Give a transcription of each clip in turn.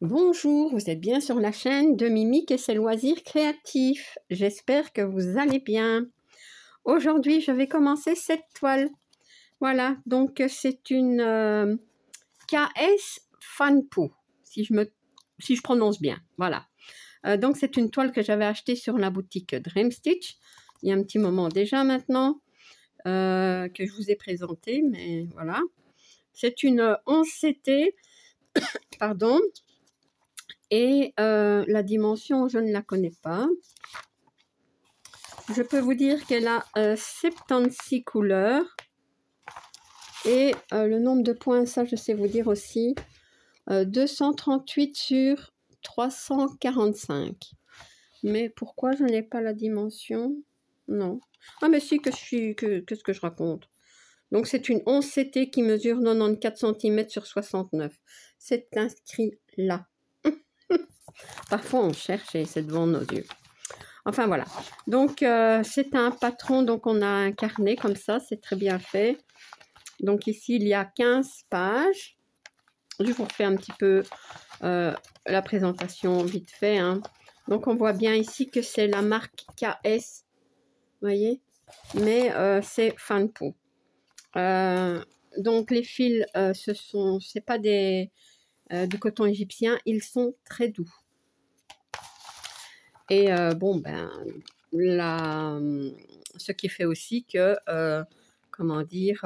Bonjour, vous êtes bien sur la chaîne de Mimique et ses loisirs créatifs. J'espère que vous allez bien. Aujourd'hui, je vais commencer cette toile. Voilà, donc c'est une KS Fanpo, si je prononce bien. Voilà. Donc c'est une toile que j'avais achetée sur la boutique Dream Stitch, il y a un petit moment déjà maintenant, que je vous ai présenté, mais voilà. C'est une 11CT, pardon. Et la dimension, je ne la connais pas. Je peux vous dire qu'elle a 76 couleurs. Et le nombre de points, ça je sais vous dire aussi. 238 sur 345. Mais pourquoi je n'ai pas la dimension? Non. Ah mais si, qu'est-ce que je raconte? Donc c'est une 11CT qui mesure 94 cm sur 69. C'est inscrit là. Parfois on cherche et c'est devant nos yeux. Enfin voilà. Donc c'est un patron, donc on a un carnet comme ça, c'est très bien fait. Donc ici il y a 15 pages. Je vous refais un petit peu la présentation vite fait. Hein. Donc on voit bien ici que c'est la marque KS. Vous voyez? Mais c'est Fanpo. Donc les fils, c'est pas du coton égyptien, ils sont très doux. Et bon, ben, ce qui fait aussi que, comment dire,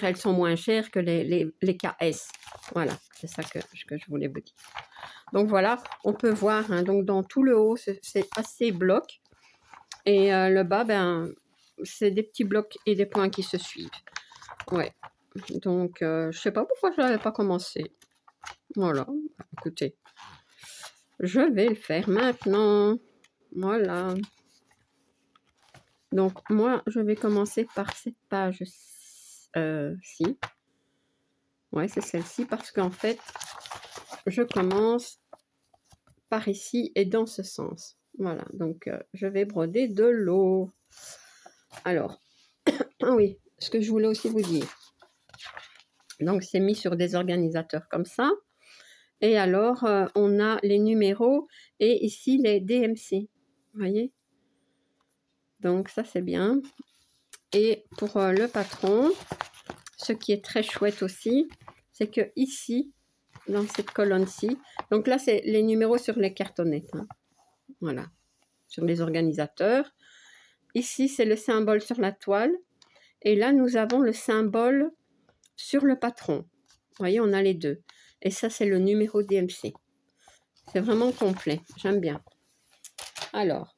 elles sont moins chères que les KS. Voilà, c'est ça que je voulais vous dire. Donc voilà, on peut voir, hein, donc dans tout le haut, c'est assez bloc. Et le bas, ben, c'est des petits blocs et des points qui se suivent. Ouais, donc je sais pas pourquoi je n'avais pas commencé. Voilà, écoutez. Je vais le faire maintenant. Voilà. Donc, moi, je vais commencer par cette page-ci. Ouais, c'est celle-ci parce qu'en fait, je commence par ici et dans ce sens. Voilà, donc je vais broder de l'eau. Alors, ah oui, ce que je voulais aussi vous dire. Donc, c'est mis sur des organisateurs comme ça. Et alors, on a les numéros et ici les DMC. Vous voyez? Donc, ça, c'est bien. Et pour le patron, ce qui est très chouette aussi, c'est que ici, dans cette colonne-ci, donc là, c'est les numéros sur les cartonnettes. Hein. Voilà, sur les organisateurs. Ici, c'est le symbole sur la toile. Et là, nous avons le symbole sur le patron. Vous voyez, on a les deux. Et ça, c'est le numéro DMC. C'est vraiment complet. J'aime bien. Alors,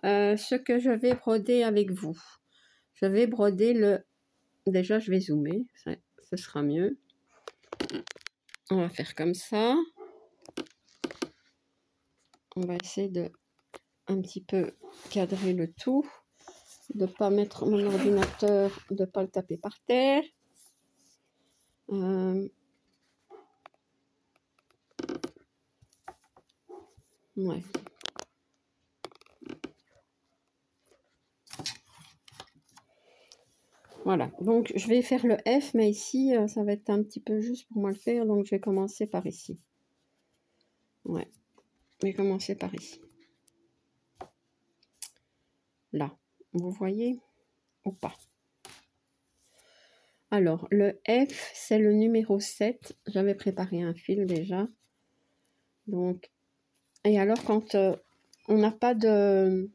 ce que je vais broder avec vous. Je vais broder le... Déjà, je vais zoomer. Ce sera mieux. On va faire comme ça. On va essayer de un petit peu cadrer le tout. De ne pas mettre mon ordinateur, de ne pas le taper par terre. Ouais. Voilà, donc je vais faire le F, mais ici, ça va être un petit peu juste pour moi le faire, donc je vais commencer par ici. Ouais, je vais commencer par ici. Là, vous voyez ou pas? Alors, le F, c'est le numéro 7. J'avais préparé un fil déjà. Donc, et alors quand on n'a pas de,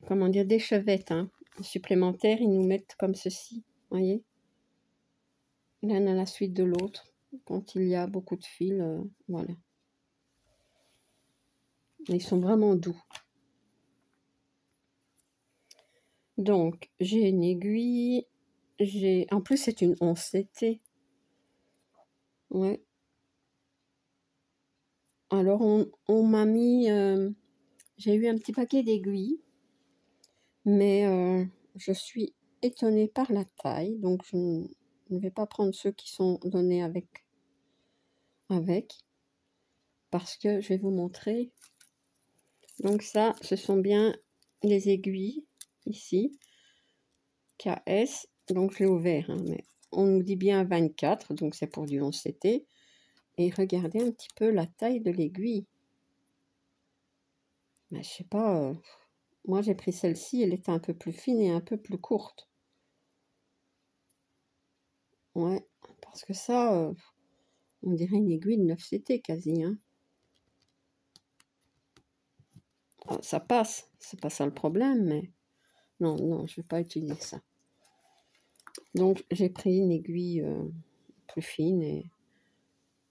comment dire, d'échevette hein, supplémentaire, ils nous mettent comme ceci, voyez, l'un à la suite de l'autre, quand il y a beaucoup de fils, voilà. Ils sont vraiment doux. Donc, j'ai une aiguille, en plus c'est une 11CT. Ouais. Alors, on m'a mis, j'ai eu un petit paquet d'aiguilles, mais je suis étonnée par la taille, donc je ne vais pas prendre ceux qui sont donnés avec, parce que je vais vous montrer. Donc ça, ce sont bien les aiguilles, ici, KS, donc je l'ai ouvert, hein, mais on nous dit bien 24, donc c'est pour du 11 CT. Et regardez un petit peu la taille de l'aiguille. Mais je sais pas, moi j'ai pris celle-ci, elle était un peu plus fine et un peu plus courte. Ouais, parce que ça, on dirait une aiguille de 9 CT quasi, hein. Ah, ça passe, c'est pas ça le problème, mais non, non, je vais pas utiliser ça. Donc j'ai pris une aiguille plus fine et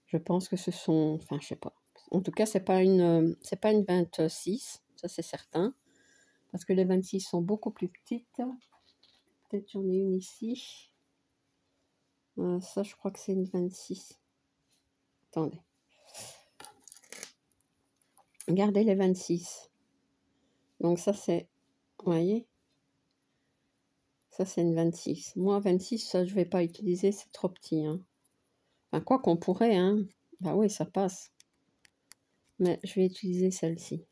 je pense que ce sont, enfin je sais pas. En tout cas, c'est pas une 26, ça c'est certain, parce que les 26 sont beaucoup plus petites. Peut-être j'en ai une ici. Ça, je crois que c'est une 26. Attendez. Regardez les 26. Donc ça c'est, vous voyez, ça c'est une 26. Moi 26, ça je vais pas utiliser, c'est trop petit, hein. Enfin, quoi qu'on pourrait, hein. Bah oui, ça passe. Mais je vais utiliser celle-ci.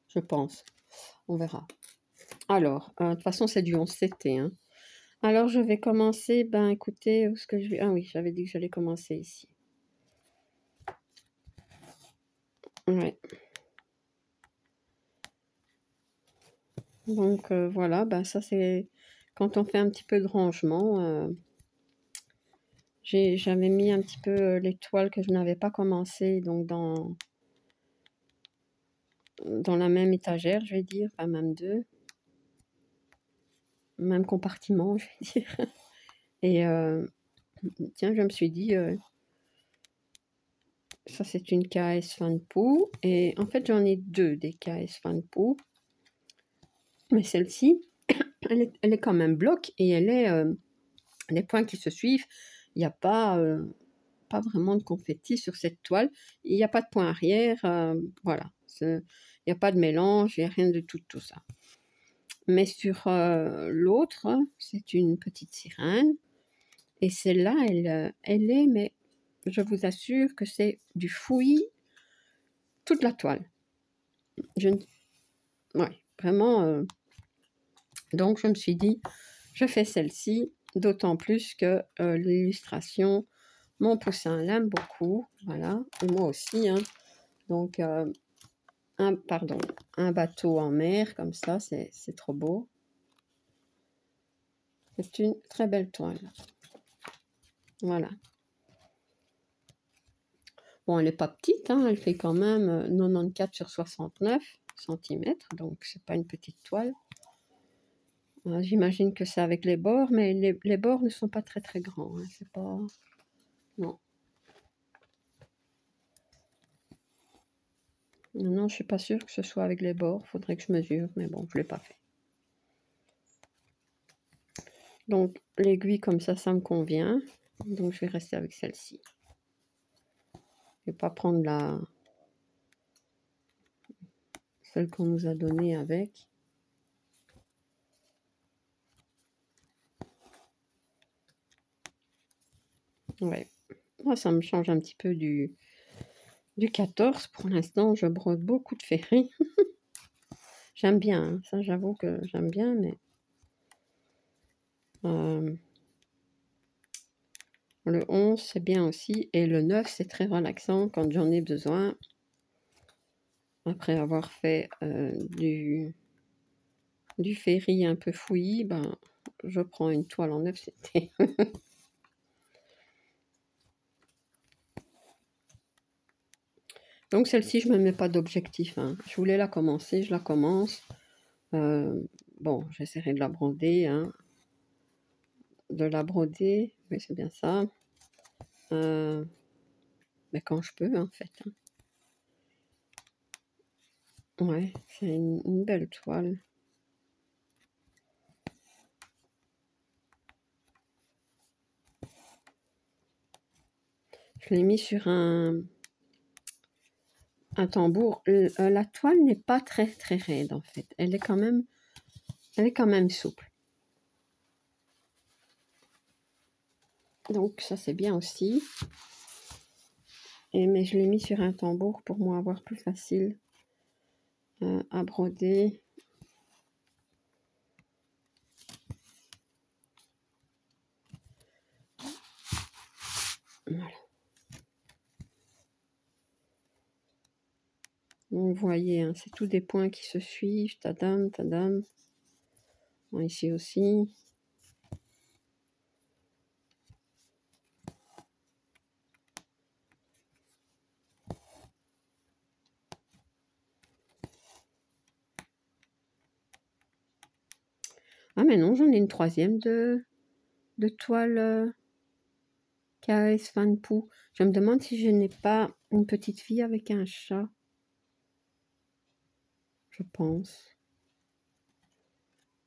Je pense. On verra. Alors, de toute façon, c'est du 11 CT, hein. Alors, je vais commencer, ben écoutez, où est-ce que je vais... Ah oui, j'avais dit que j'allais commencer ici. Ouais. Donc, voilà, ben ça c'est... Quand on fait un petit peu de rangement, j'avais mis un petit peu les toiles que je n'avais pas commencé, donc dans la même étagère, je vais dire, enfin même deux. Même compartiment, je vais dire. Et tiens, je me suis dit... ça, c'est une KS Fanpoo. Et en fait, j'en ai deux des KS Fanpoo. Mais celle-ci, elle est quand même bloc et elle est les points qui se suivent. Il n'y a pas vraiment de confetti sur cette toile. Il n'y a pas de point arrière. Voilà. Il n'y a pas de mélange. Il n'y a rien de tout ça. Mais sur l'autre, c'est une petite sirène. Et celle-là, elle est, mais je vous assure que c'est du fouillis toute la toile. Ouais, vraiment. Donc, je me suis dit, je fais celle-ci, d'autant plus que l'illustration, mon poussin l'aime beaucoup. Voilà, et moi aussi. Hein. Donc, un bateau en mer, comme ça, c'est trop beau. C'est une très belle toile. Voilà. Bon, elle n'est pas petite, hein, elle fait quand même 94 sur 69 cm, donc c'est pas une petite toile. J'imagine que c'est avec les bords, mais les bords ne sont pas très très grands. Hein, c'est pas... Non. Non, je suis pas sûre que ce soit avec les bords. Faudrait que je mesure, mais bon, je l'ai pas fait. Donc, l'aiguille comme ça me convient. Donc, je vais rester avec celle-ci. Je vais pas prendre celle qu'on nous a donnée avec. Ouais. Moi, ça me change un petit peu du 14. Pour l'instant, je brode beaucoup de ferré. J'aime bien, hein. Ça, j'avoue que j'aime bien, mais... le 11, c'est bien aussi. Et le 9, c'est très relaxant quand j'en ai besoin. Après avoir fait du ferry un peu fouillis, ben, je prends une toile en 9 CT. Donc celle-ci, je ne me mets pas d'objectif. Hein. Je voulais la commencer, je la commence. Bon, j'essaierai de la broder. Hein. De la broder, oui, c'est bien ça. Mais quand je peux, en fait. Hein. Ouais, c'est une belle toile. Je l'ai mis sur un tambour. La toile n'est pas très très raide, en fait. Elle est quand même souple. Donc ça c'est bien aussi. Mais je l'ai mis sur un tambour pour moi avoir plus facile à broder. Voilà. Donc, vous voyez, hein, c'est tous des points qui se suivent. Tadam, tadam. Bon, ici aussi. Ah mais non, j'en ai une troisième de toile KS Fan Pou. Je me demande si je n'ai pas une petite fille avec un chat. Je pense.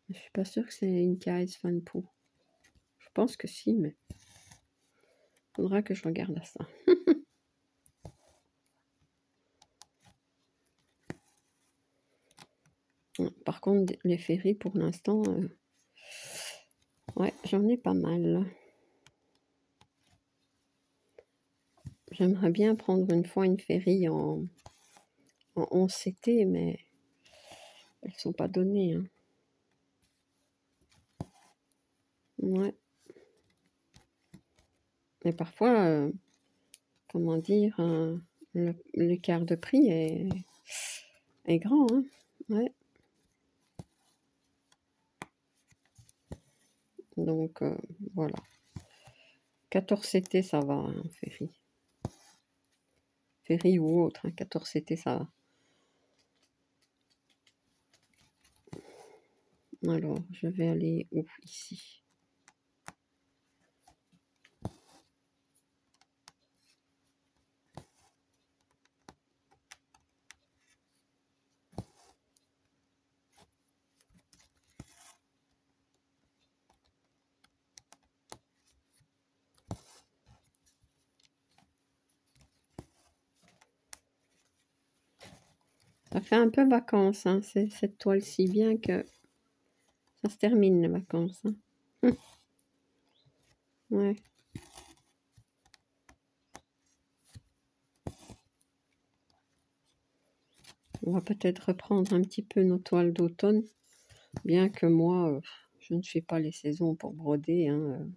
Je suis pas sûre que c'est une KS Fan Pou. Je pense que si, mais faudra que je regarde à ça. Par contre, les ferries, pour l'instant, ouais, j'en ai pas mal. J'aimerais bien prendre une fois une ferry en 11 CT, mais elles sont pas données. Hein. Ouais. Mais parfois, comment dire, l'écart de prix est grand. Hein. Ouais. Donc, voilà. 14 CT, ça va, hein, ferry. Ferry ou autre, hein, 14 CT, ça va. Alors, je vais aller où ici? Ça fait un peu vacances, hein, cette toile-ci, bien que ça se termine les vacances. Hein. Ouais. On va peut-être reprendre un petit peu nos toiles d'automne, bien que moi, je ne suis pas les saisons pour broder. Hein.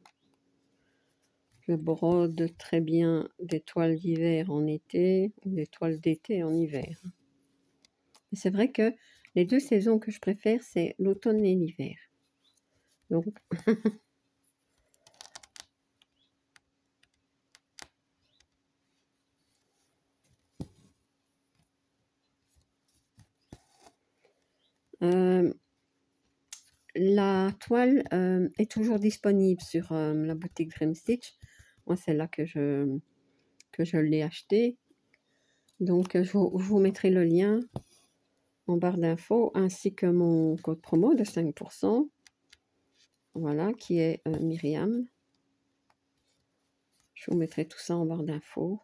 Je brode très bien des toiles d'hiver en été ou des toiles d'été en hiver. Mais c'est vrai que les deux saisons que je préfère, c'est l'automne et l'hiver. Donc, la toile est toujours disponible sur la boutique Dream Stitch. Moi, c'est là que je l'ai acheté. Donc, je vous mettrai le lien en barre d'infos, ainsi que mon code promo de 5%. Voilà, qui est Myriam. Je vous mettrai tout ça en barre d'infos.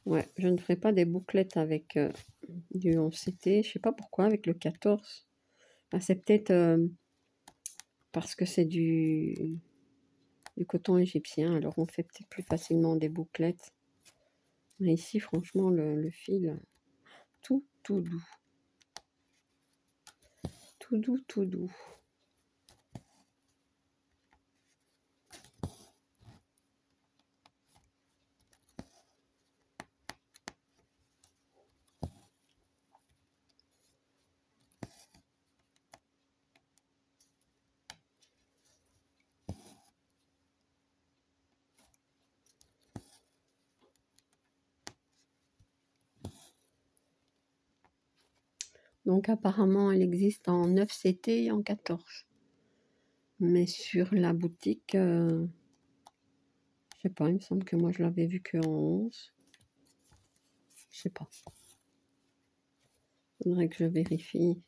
Ouais, je ne ferai pas des bouclettes avec du 11 CT. Je sais pas pourquoi, avec le 14. Ah, c'est peut-être parce que c'est du coton égyptien. Alors, on fait peut-être plus facilement des bouclettes. Mais ici, franchement, le fil, tout doux. Tout doux, tout doux. Donc, apparemment, elle existe en 9 CT et en 14. Mais sur la boutique, je sais pas, il me semble que moi, je l'avais vu qu'en 11. Je sais pas. Faudrait que je vérifie.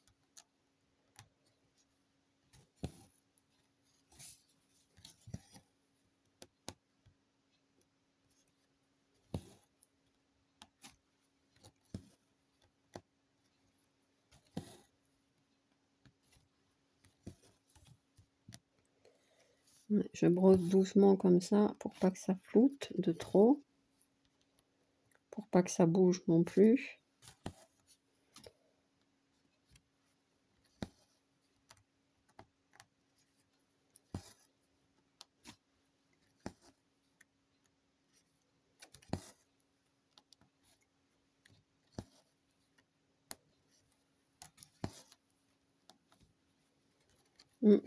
Ouais, je brosse doucement comme ça pour pas que ça floute de trop. Pour pas que ça bouge non plus.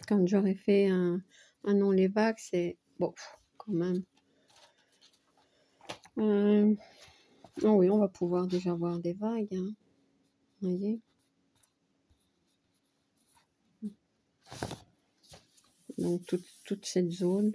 Quand j'aurais fait un non les vagues, c'est bon, quand même. Oh oui, on va pouvoir déjà voir des vagues, hein. Vous voyez? Donc toute cette zone.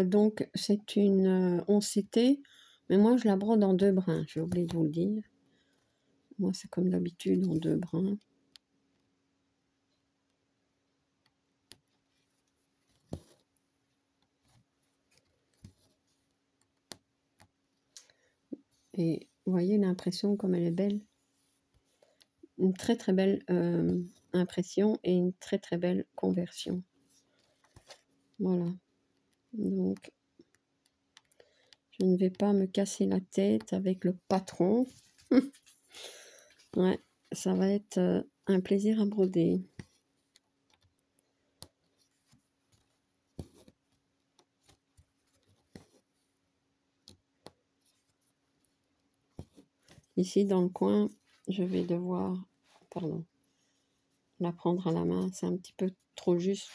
Donc c'est une 11CT, mais moi je la brode en 2 brins, j'ai oublié de vous le dire. Moi c'est comme d'habitude en 2 brins. Et vous voyez l'impression comme elle est belle. Une très très belle impression et une très très belle conversion. Voilà. Donc je ne vais pas me casser la tête avec le patron. Ouais, ça va être un plaisir à broder. Ici dans le coin, je vais devoir, pardon, la prendre à la main. C'est un petit peu trop juste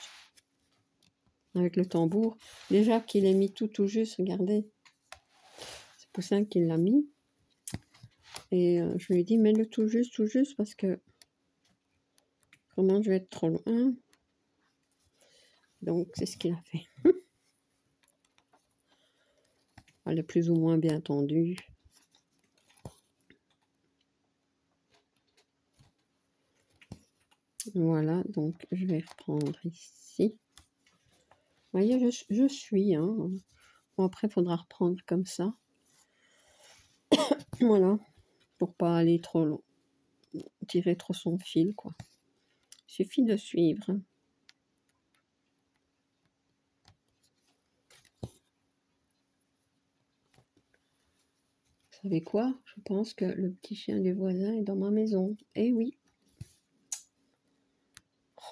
avec le tambour. Déjà qu'il est mis tout juste, regardez. C'est Poussin qui l'a mis. Et je lui ai dit, mets-le tout juste, parce que comment je vais être trop loin. Donc, c'est ce qu'il a fait. Elle est plus ou moins bien tendue. Voilà, donc je vais reprendre ici. Vous voyez, je suis. Hein. Bon, après, il faudra reprendre comme ça. Voilà, pour pas aller trop long. Tirer trop son fil, quoi. Il suffit de suivre. Vous savez quoi? Je pense que le petit chien du voisin est dans ma maison. Eh oui.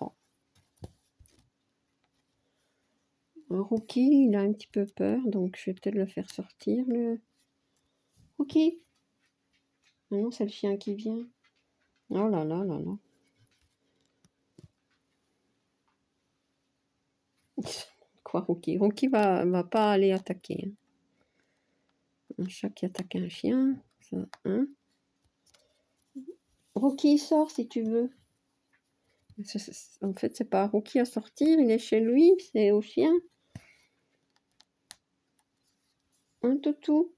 Oh. Rookie, il a un petit peu peur, donc je vais peut-être le faire sortir. Le Rookie. Ah non, c'est le chien qui vient. Oh là là là là. Quoi, Rookie? Rookie va pas aller attaquer. Un chat qui attaque un chien. Ça, hein? Rookie, sort si tu veux. En fait, c'est pas à Rookie à sortir, il est chez lui, c'est au chien. Un toutou.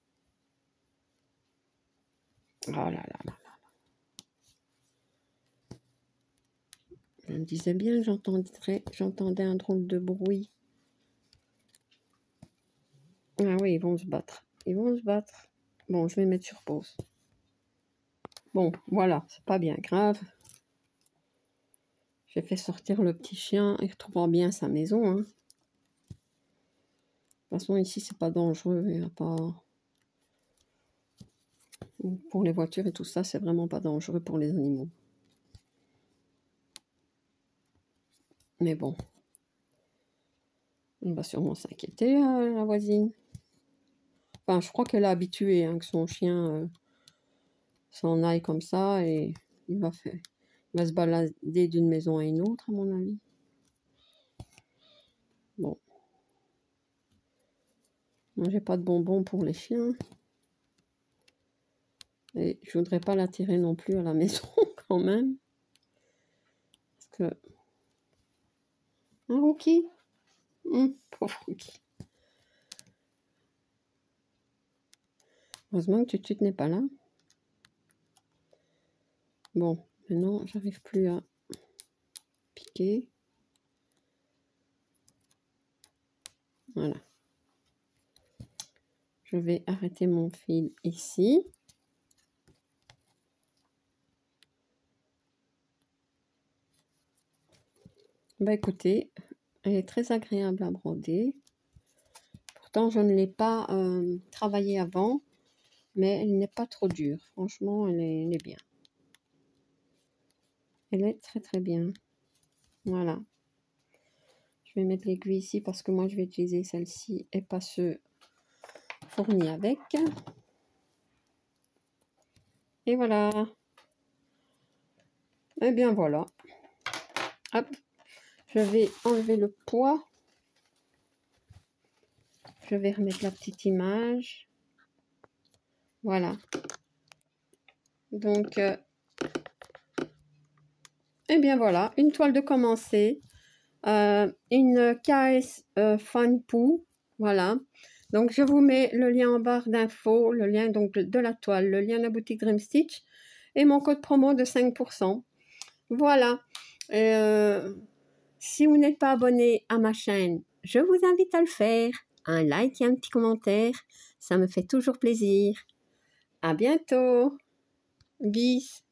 Oh là là là. Je me disais bien que j'entendais un drôle de bruit. Ah oui, ils vont se battre. Ils vont se battre. Bon, je vais mettre sur pause. Bon, voilà, c'est pas bien grave. J'ai fait sortir le petit chien. Il retrouvera bien sa maison. Hein. De toute façon, ici, c'est pas dangereux. Il n'y a pas... Pour les voitures et tout ça, c'est vraiment pas dangereux pour les animaux. Mais bon. On va sûrement s'inquiéter, la voisine. Enfin, je crois qu'elle est habituée hein, que son chien s'en aille comme ça et il va se balader d'une maison à une autre, à mon avis. Bon. Moi, j'ai pas de bonbons pour les chiens. Et je voudrais pas l'attirer non plus à la maison, quand même. Parce que... Un Rookie. Pauvre Rookie. Heureusement que Tutut n'est pas là. Bon, maintenant, j'arrive plus à piquer. Voilà. Je vais arrêter mon fil ici. Bah écoutez, elle est très agréable à broder. Pourtant, je ne l'ai pas travaillée avant, mais elle n'est pas trop dure. Franchement, elle est bien. Elle est très très bien. Voilà. Je vais mettre l'aiguille ici parce que moi, je vais utiliser celle-ci et pas ceux fournis avec. Et voilà. Et bien voilà. Hop. Je vais enlever le poids. Je vais remettre la petite image. Voilà. Donc, et bien voilà, une toile de commencer. Une KS Fanpoo. Voilà. Donc, je vous mets le lien en barre d'infos, le lien donc de la toile, le lien de la boutique Dream Stitch et mon code promo de 5%. Voilà. Si vous n'êtes pas abonné à ma chaîne, je vous invite à le faire. Un like et un petit commentaire, ça me fait toujours plaisir. À bientôt. Bis.